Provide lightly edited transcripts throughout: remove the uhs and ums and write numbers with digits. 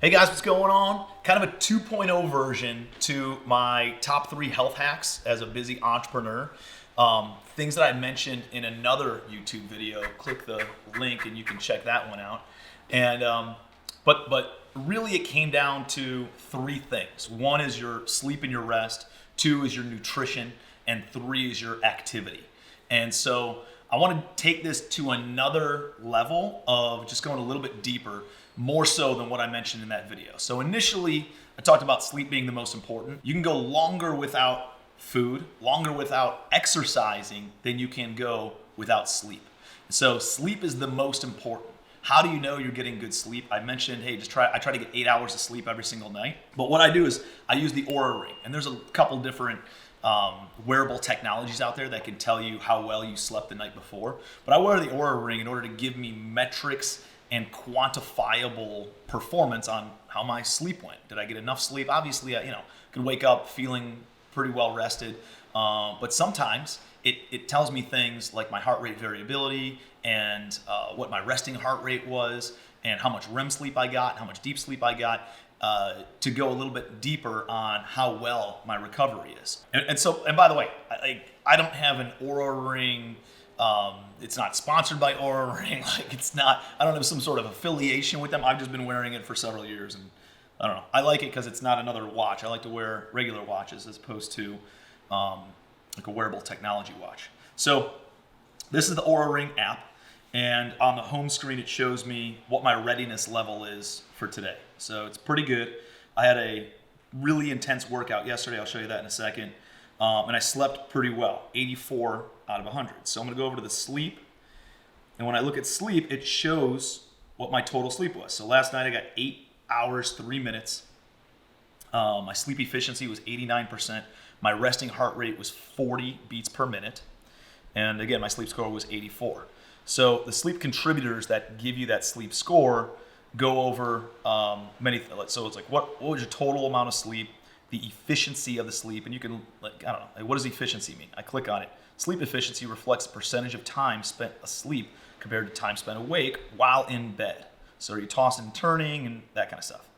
Hey guys, what's going on? Kind of a 2.0 version to my top 3 health hacks as a busy entrepreneur. Things that I mentioned in another YouTube video. Click the link and you can check that one out. And but really it came down to 3 things. 1 is your sleep and your rest. 2 is your nutrition. And 3 is your activity. And so I want to take this to another level of just going a little bit deeper, more so than what I mentioned in that video. So initially, I talked about sleep being the most important. You can go longer without food, longer without exercising than you can go without sleep. So sleep is the most important. How do you know you're getting good sleep? I mentioned, hey, I try to get 8 hours of sleep every single night. But what I do is I use the Oura Ring, and there's a couple different wearable technologies out there that can tell you how well you slept the night before. But I wear the Oura Ring in order to give me metrics and quantifiable performance on how my sleep went. Did I get enough sleep? Obviously, I could wake up feeling pretty well rested, but sometimes it tells me things like my heart rate variability and what my resting heart rate was and how much REM sleep I got, how much deep sleep I got, to go a little bit deeper on how well my recovery is. And by the way, I don't have an Oura Ring. It's not sponsored by Oura Ring. I don't have some sort of affiliation with them. I've just been wearing it for several years, and I don't know. I like it because it's not another watch. I like to wear regular watches as opposed to like a wearable technology watch. So this is the Oura Ring app, and on the home screen it shows me what my readiness level is for today. So it's pretty good. I had a really intense workout yesterday. I'll show you that in a second. And I slept pretty well, 84 out of 100. So I'm going to go over to the sleep. And when I look at sleep, it shows what my total sleep was. So last night I got 8 hours, 3 minutes. My sleep efficiency was 89%. My resting heart rate was 40 beats per minute. And again, my sleep score was 84. So the sleep contributors that give you that sleep score go over many. So it's like, what was your total amount of sleep? The efficiency of the sleep, and you can, what does efficiency mean? I click on it. Sleep efficiency reflects the percentage of time spent asleep compared to time spent awake while in bed. So are you tossing and turning and that kind of stuff.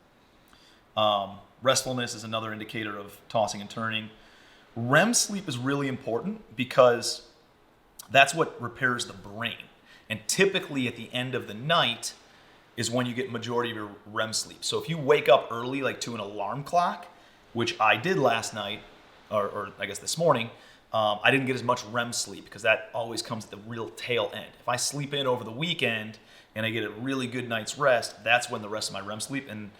Restfulness is another indicator of tossing and turning. REM sleep is really important because that's what repairs the brain. And typically at the end of the night is when you get majority of your REM sleep. So if you wake up early, like to an alarm clock, which I did last night, or I guess this morning, I didn't get as much REM sleep because that always comes at the real tail end. If I sleep in over the weekend and I get a really good night's rest, that's when the rest of my REM sleep. And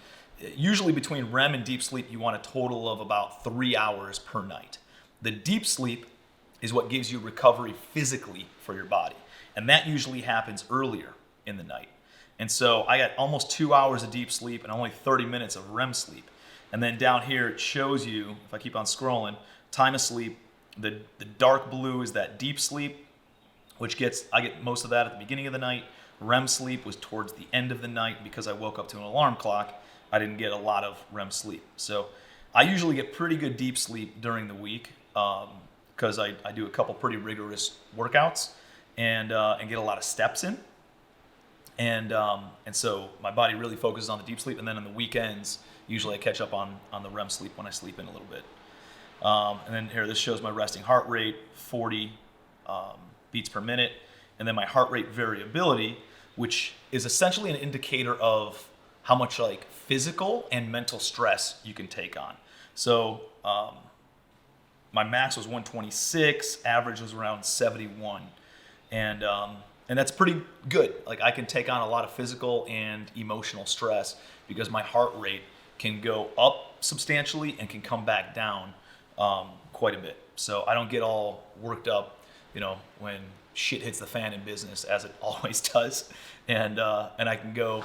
usually between REM and deep sleep, you want a total of about 3 hours per night. The deep sleep is what gives you recovery physically for your body. And that usually happens earlier in the night. And so I got almost 2 hours of deep sleep and only 30 minutes of REM sleep. And then down here, it shows you, if I keep on scrolling, time of sleep. The dark blue is that deep sleep, I get most of that at the beginning of the night. REM sleep was towards the end of the night. Because I woke up to an alarm clock, I didn't get a lot of REM sleep. So I usually get pretty good deep sleep during the week because I do a couple pretty rigorous workouts and get a lot of steps in. And so my body really focuses on the deep sleep. And then on the weekends, usually I catch up on the REM sleep when I sleep in a little bit. And then here, this shows my resting heart rate, 40 beats per minute. And then my heart rate variability, which is essentially an indicator of how much like physical and mental stress you can take on. So my max was 126, average was around 71. And that's pretty good. Like I can take on a lot of physical and emotional stress because my heart rate can go up substantially and can come back down quite a bit. So I don't get all worked up, when shit hits the fan in business, as it always does. And I can go.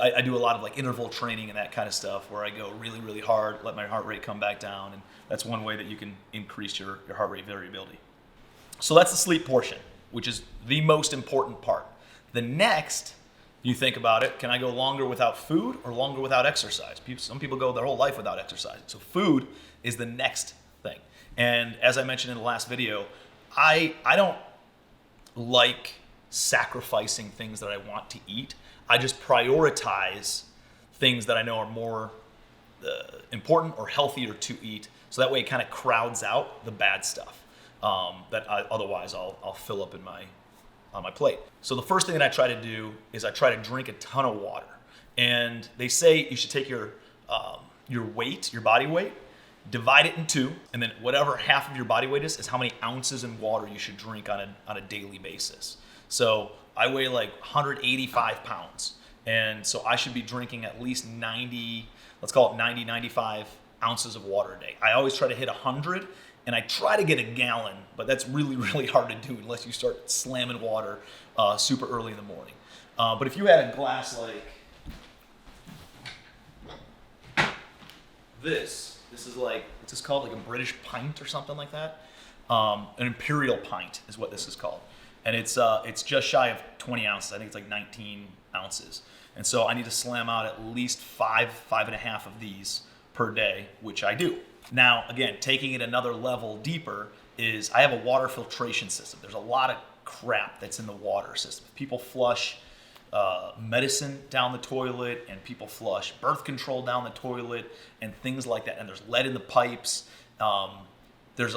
I do a lot of like interval training and that kind of stuff where I go really, really hard, let my heart rate come back down, and that's one way that you can increase your heart rate variability. So that's the sleep portion, which is the most important part. The next, you think about it, can I go longer without food or longer without exercise? Some people go their whole life without exercise. So food is the next thing. And as I mentioned in the last video, I don't like sacrificing things that I want to eat. I just prioritize things that I know are more important or healthier to eat. So that way it kind of crowds out the bad stuff that otherwise I'll fill up on my plate. So the first thing that I try to do is I try to drink a ton of water. And they say you should take your weight, your body weight, divide it in two, and then whatever half of your body weight is how many ounces in water you should drink on a daily basis. So I weigh like 185 pounds. And so I should be drinking at least 90, let's call it 90, 95 ounces of water a day. I always try to hit 100, and I try to get a gallon, but that's really, really hard to do unless you start slamming water super early in the morning. But if you had a glass like this is like, what's this called? Like a British pint or something like that. An imperial pint is what this is called. And it's just shy of 20 ounces. I think it's like 19 ounces. And so I need to slam out at least 5.5 of these per day, which I do. Now, again, taking it another level deeper is I have a water filtration system. There's a lot of crap that's in the water system. People flush medicine down the toilet, and people flush birth control down the toilet, and things like that. And there's lead in the pipes. There's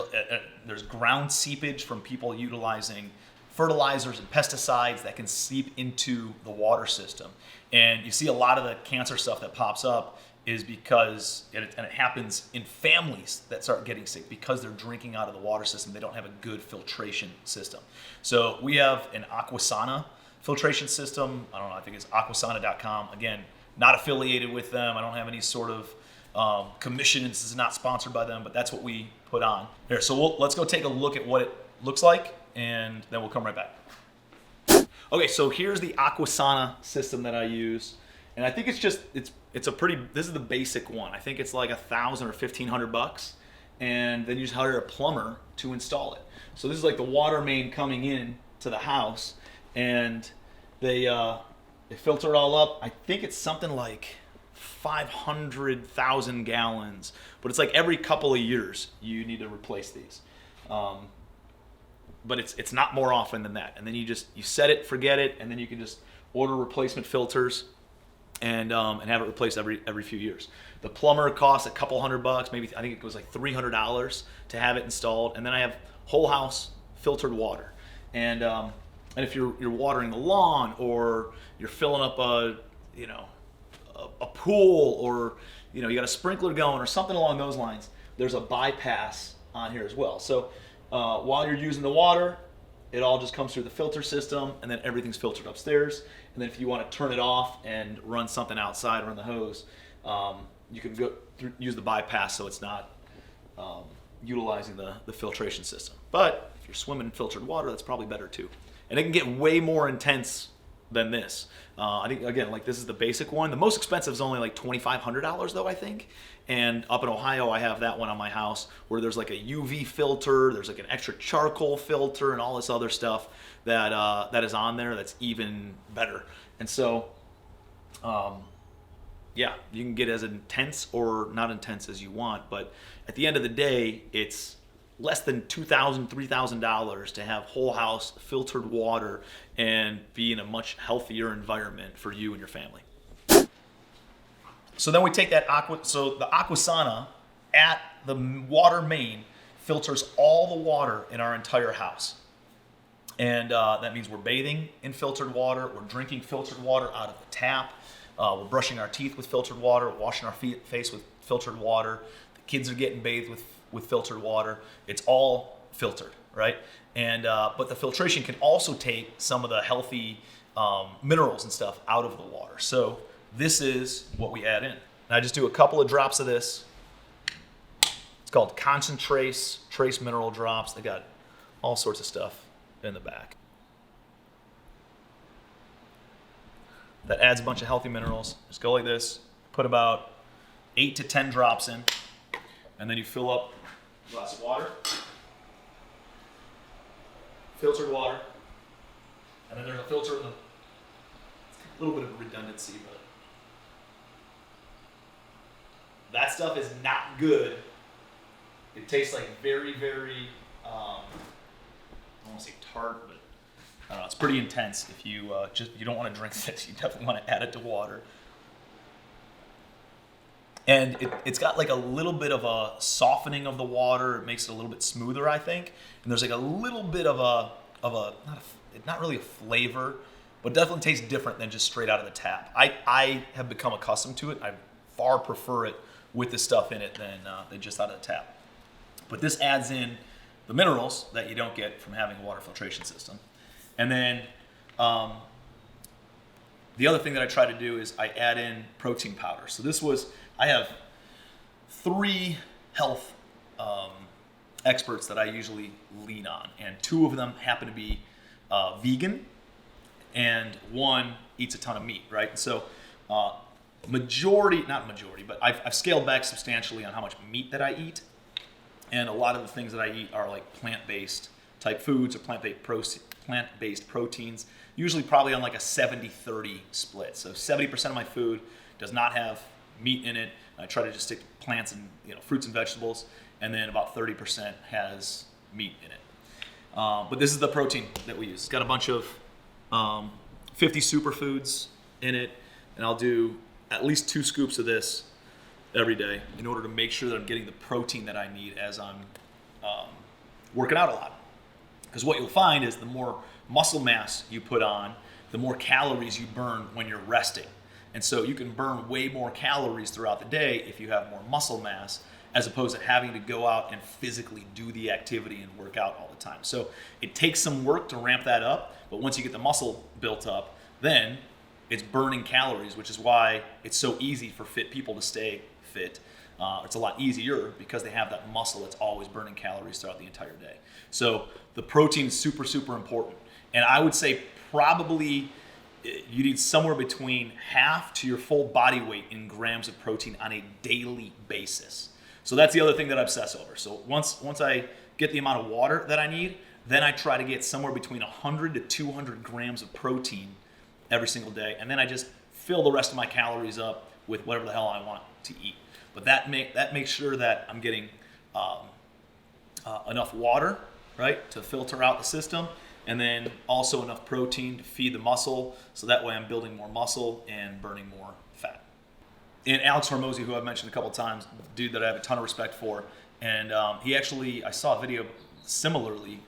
ground seepage from people utilizing fertilizers and pesticides that can seep into the water system. And you see a lot of the cancer stuff that pops up is because, and it happens in families that start getting sick because they're drinking out of the water system. They don't have a good filtration system. So we have an Aquasana filtration system. I don't know, I think it's aquasana.com. Again, not affiliated with them. I don't have any sort of commission. This is not sponsored by them, but that's what we put on. Here, so let's go take a look at what it looks like, and then we'll come right back. Okay, so here's the Aquasana system that I use. And I think it's a pretty, this is the basic one. I think it's like $1,000 or $1,500. And then you just hire a plumber to install it. So this is like the water main coming in to the house, and they filter it all up. I think it's something like 500,000 gallons, but it's like every couple of years you need to replace these. But it's not more often than that. And then you set it, forget it, and then you can just order replacement filters and have it replaced every few years. The plumber costs a couple $100, maybe I think it was like $300 to have it installed. And then I have whole house filtered water. And if you're watering the lawn, or you're filling up a pool, or you got a sprinkler going or something along those lines, there's a bypass on here as well. So while you're using the water, it all just comes through the filter system, and then everything's filtered upstairs. And then if you want to turn it off and run something outside, run the hose, you can use the bypass, so it's not utilizing the filtration system. But if you're swimming in filtered water, that's probably better too. And it can get way more intense than this. I think, again, like this is the basic one. The most expensive is only like $2,500 though, I think. And up in Ohio, I have that one on my house where there's like a UV filter, there's like an extra charcoal filter, and all this other stuff that is on there that's even better. And so, yeah, you can get as intense or not intense as you want, but at the end of the day, it's less than $2,000, $3,000 to have whole house filtered water and be in a much healthier environment for you and your family. So then we take that so the Aquasana at the water main filters all the water in our entire house. And that means we're bathing in filtered water, we're drinking filtered water out of the tap, we're brushing our teeth with filtered water, washing our face with filtered water, the kids are getting bathed with filtered water. It's all filtered, right? And but the filtration can also take some of the healthy minerals and stuff out of the water. So this is what we add in. And I just do a couple of drops of this. It's called Concentrace Trace Mineral Drops. They got all sorts of stuff in the back. That adds a bunch of healthy minerals. Just go like this, put about 8 to 10 drops in, and then you fill up a glass of water, filtered water, and then there's a filter in the, a little bit of redundancy, but that stuff is not good. It tastes like very, very, I don't want to say tart, but I don't know, it's pretty intense. If you you don't want to drink this, you definitely want to add it to water. And it's got like a little bit of a softening of the water. It makes it a little bit smoother, I think. And there's like a little bit of not really a flavor, but definitely tastes different than just straight out of the tap. I have become accustomed to it. I far prefer it with the stuff in it than just out of the tap. But this adds in the minerals that you don't get from having a water filtration system. And then the other thing that I try to do is I add in protein powder. So I have 3 health experts that I usually lean on, and 2 of them happen to be vegan, and 1 eats a ton of meat, right? And so not majority, but I've scaled back substantially on how much meat that I eat, and a lot of the things that I eat are like plant-based type foods or plant-based proteins, usually probably on like a 70-30 split. So 70% of my food does not have meat in it. I try to just stick to plants and fruits and vegetables, and then about 30% has meat in it. But this is the protein that we use. It's got a bunch of 50 superfoods in it, and I'll do at least 2 scoops of this every day in order to make sure that I'm getting the protein that I need as I'm working out a lot. Because what you'll find is the more muscle mass you put on, the more calories you burn when you're resting. And so you can burn way more calories throughout the day if you have more muscle mass, as opposed to having to go out and physically do the activity and work out all the time. So it takes some work to ramp that up, but once you get the muscle built up, then it's burning calories, which is why it's so easy for fit people to stay fit. It's a lot easier because they have that muscle that's always burning calories throughout the entire day. So the protein is super, super important. And I would say probably you need somewhere between half to your full body weight in grams of protein on a daily basis. So that's the other thing that I obsess over. So once I get the amount of water that I need, then I try to get somewhere between 100 to 200 grams of protein every single day. And then I just fill the rest of my calories up with whatever the hell I want to eat. But that makes sure that I'm getting enough water, right, to filter out the system, and then also enough protein to feed the muscle, so that way I'm building more muscle and burning more fat. And Alex Hormozy, who I've mentioned a couple times, dude that I have a ton of respect for, and I saw a video similarly,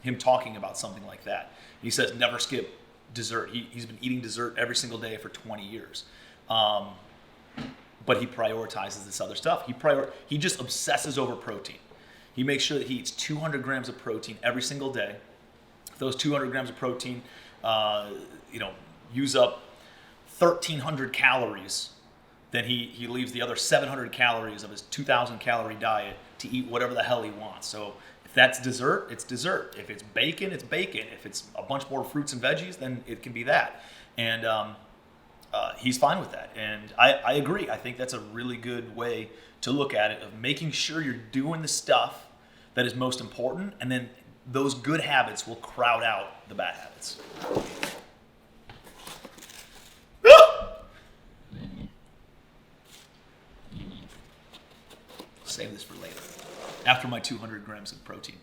him talking about something like that. He says never skip dessert. He's been eating dessert every single day for 20 years. But he prioritizes this other stuff. He just obsesses over protein. He makes sure that he eats 200 grams of protein every single day. If those 200 grams of protein, use up 1,300 calories, then he leaves the other 700 calories of his 2,000 calorie diet to eat whatever the hell he wants. So if that's dessert, it's dessert. If it's bacon, it's bacon. If it's a bunch more fruits and veggies, then it can be that. And he's fine with that. And I agree. I think that's a really good way to look at it, of making sure you're doing the stuff that is most important, and then those good habits will crowd out the bad habits. Save this for later, after my 200 grams of protein.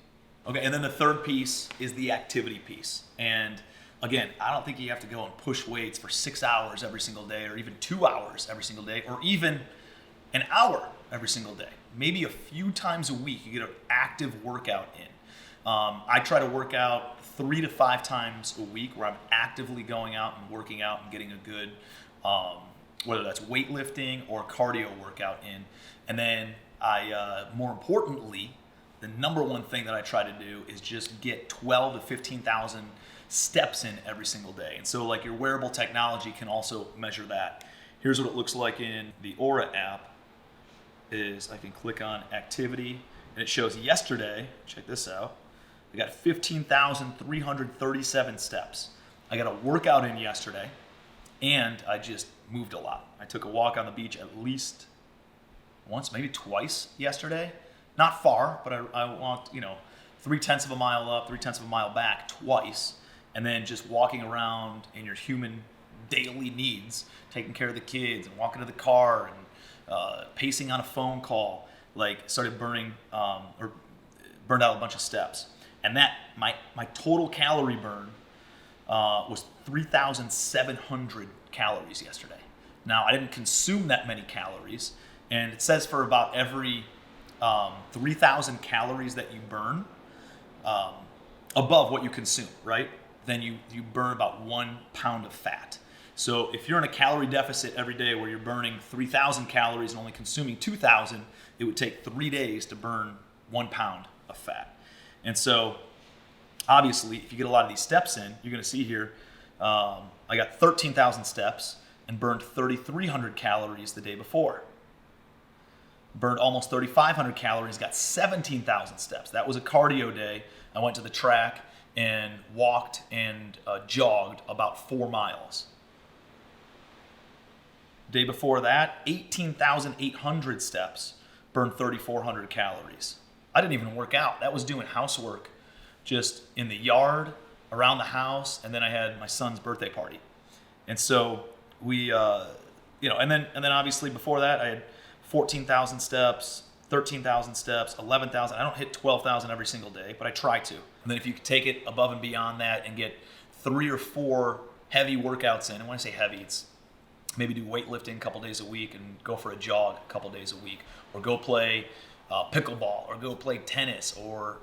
Okay, and then the third piece is the activity piece. And again, I don't think you have to go and push weights for 6 hours every single day, or even 2 hours every single day, or even an hour every single day. Maybe a few times a week you get an active workout in. I try to work out 3 to 5 times a week, where I'm actively going out and working out and getting a good, whether that's weightlifting or cardio workout in. And then more importantly, the number one thing that I try to do is just get 12 to 15,000 steps in every single day. And so like your wearable technology can also measure that. Here's what it looks like in the Aura app. I can click on activity, and it shows yesterday, check this out, I got 15,337 steps. I got a workout in yesterday, and I just moved a lot. I took a walk on the beach at least once, maybe twice yesterday. Not far, but I walked, 0.3 of a mile up, 0.3 of a mile back twice, and then just walking around in your human daily needs, taking care of the kids and walking to the car and pacing on a phone call, started burned out a bunch of steps. And that my total calorie burn was 3,700 calories yesterday. Now, I didn't consume that many calories, and it says for about every 3,000 calories that you burn above what you consume, right? Then you burn about 1 pound of fat. So if you're in a calorie deficit every day where you're burning 3,000 calories and only consuming 2,000, it would take 3 days to burn 1 pound of fat. And so obviously, if you get a lot of these steps in, you're going to see here, I got 13,000 steps and burned 3,300 calories the day before. Burned almost 3,500 calories, got 17,000 steps. That was a cardio day. I went to the track and walked and jogged about 4 miles. Day before that, 18,800 steps, burned 3,400 calories. I didn't even work out. That was doing housework just in the yard, around the house, and then I had my son's birthday party. And so we, and then obviously before that, I had 14,000 steps, 13,000 steps, 11,000. I don't hit 12,000 every single day, but I try to. And then if you take it above and beyond that and get 3 or 4 heavy workouts in, and when I say heavy, it's maybe do weightlifting a couple days a week and go for a jog a couple days a week, or go play pickleball, or go play tennis, or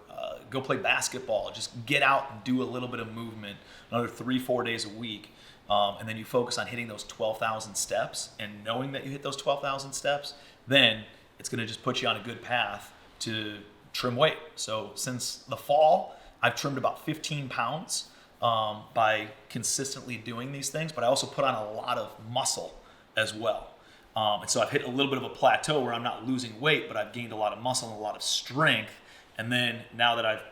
go play basketball. Just get out and do a little bit of movement another 3-4 days a week. And then you focus on hitting those 12,000 steps, and knowing that you hit those 12,000 steps, then it's going to just put you on a good path to trim weight. So since the fall, I've trimmed about 15 pounds by consistently doing these things, but I also put on a lot of muscle as well. And so I've hit a little bit of a plateau where I'm not losing weight, but I've gained a lot of muscle and a lot of strength. And then now that I've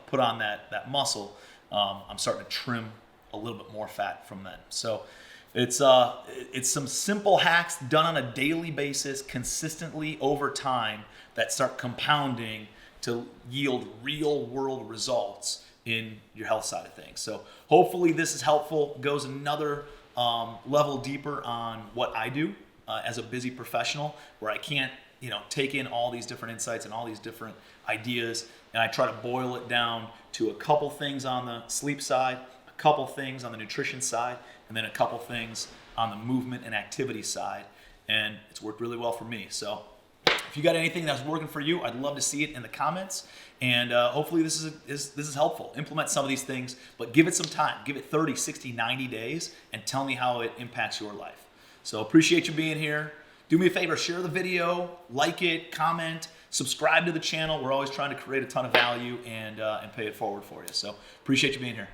put on that muscle, I'm starting to trim a little bit more fat from then. So it's some simple hacks done on a daily basis, consistently over time, that start compounding to yield real world results in your health side of things. So hopefully this is helpful, goes another level deeper on what I do as a busy professional, where I can't take in all these different insights and all these different ideas, and I try to boil it down to a couple things on the sleep side, a couple things on the nutrition side, and then a couple things on the movement and activity side, and it's worked really well for me. So if you got anything that's working for you, I'd love to see it in the comments, and hopefully this is helpful. Implement some of these things, but give it some time. Give it 30, 60, 90 days, and tell me how it impacts your life. So appreciate you being here. Do me a favor, share the video, like it, comment, subscribe to the channel. We're always trying to create a ton of value and pay it forward for you. So appreciate you being here.